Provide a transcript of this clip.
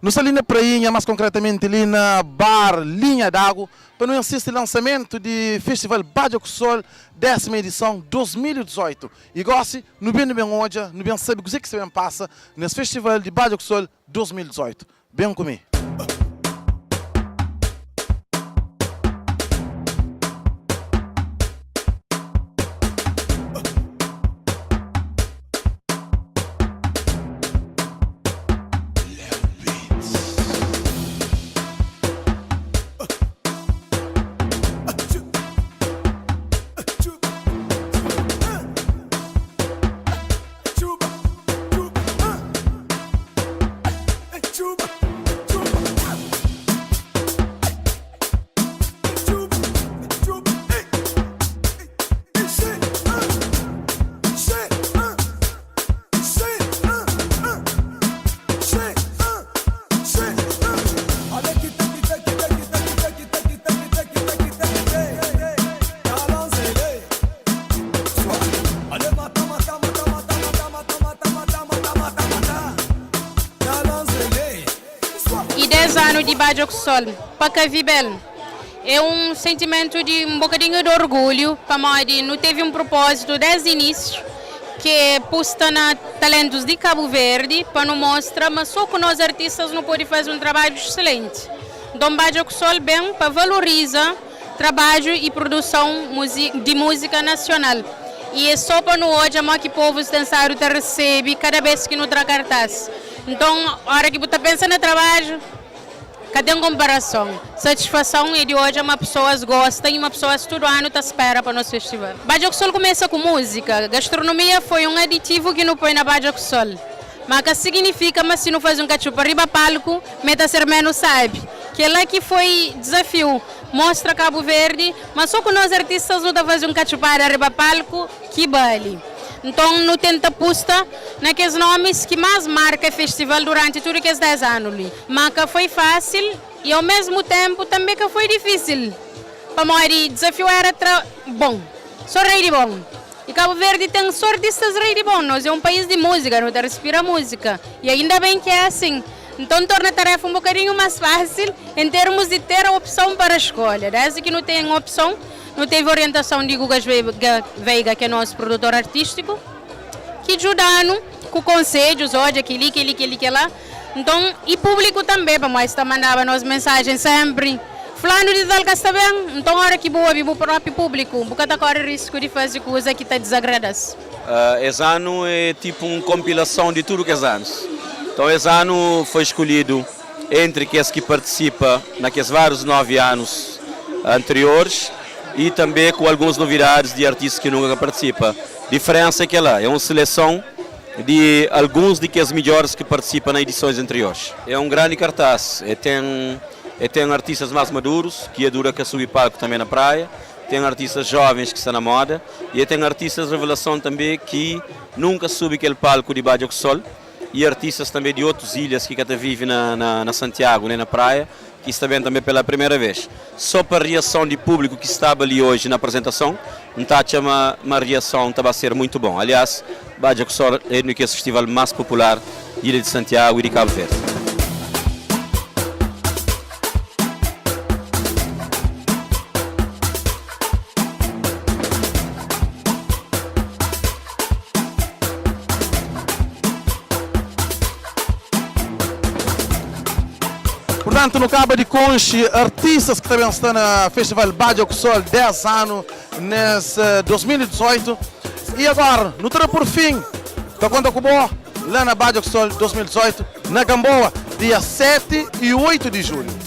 Nos ali na prainha, mais concretamente ali na bar Linha d'Água, para não assistir o lançamento do Festival Badia com Sol, 10ª edição 2018. E goste, no bem hoje, no bem sabe o que se passa nesse Festival de Badia com Sol 2018. Bem comigo. E 10 anos de Badia com Sol, para Cavibel, é sentimento de um bocadinho de orgulho, para nós não teve propósito desde o início, que posta na talentos de Cabo Verde, para não mostrar, mas só que nós artistas não podemos fazer um trabalho excelente. Então Badia com Sol bem para valorizar trabalho e produção de música nacional. E é só para nós hoje que o povo dançar te recebe cada vez que não traz cartaz. Então, a hora que você pensa no trabalho, cadê a comparação? Satisfação é de hoje, uma pessoa gosta e uma pessoa todo ano está espera para o nosso festival. Badia com Sol começa com música. Gastronomia foi um aditivo que não põe na Badia com Sol. Mas que significa, mas se não faz um cachupa arriba palco, meta ser menos sabe. Que é lá que foi desafio. Mostra Cabo Verde, mas só que nós artistas não estamos fazendo um cachupa arriba palco, que vale. Então, não tenta posta naqueles nomes que mais marca o festival durante tudo aqueles 10 anos. Mas que foi fácil e, ao mesmo tempo, também que foi difícil. Para nós, o desafio era bom, só rei de bom. E Cabo Verde tem só artistas rei de bom. Nós é um país de música, não respira música. E ainda bem que é assim. Então, torna a tarefa um bocadinho mais fácil em termos de ter a opção para a escolha. Desde que não tem opção, não teve orientação de Gugas Veiga, que é nosso produtor artístico, que ajudaram com conselhos, hoje, aquele, que lá. Então, e público também, para nós, mandava nas mensagens sempre. Fulano de tal que está bem, então, a hora que boa, o próprio público, porque está corre risco de fazer coisa que está desagradas. Esse ano é tipo uma compilação de tudo que é anos. Então, esse ano foi escolhido entre aqueles que participam naqueles vários 9 anos anteriores, e também com algumas novidades de artistas que nunca participam. A diferença é que lá é uma seleção de alguns daqueles melhores que participam nas edições anteriores. É um grande cartaz, tem artistas mais maduros, que adoram que subir palco também na praia, tem artistas jovens que estão na moda, e tem artistas de revelação também que nunca subem aquele palco de Badia com Sol, e artistas também de outras ilhas que até vivem na Santiago, nem na praia, que está bem também pela primeira vez. Só para a reação de público que estava ali hoje na apresentação, uma reação estava a ser muito bom. Aliás, Badia com Sol é o festival mais popular de Ilha de Santiago e de Cabo Verde. Portanto, no Cabo de Conche, artistas que também estão no Festival Badia com Sol 10 anos, nesse 2018. E agora, no terá por fim, da conta com boa, lá na Badia com Sol 2018, na Gamboa, dia 7 e 8 de julho.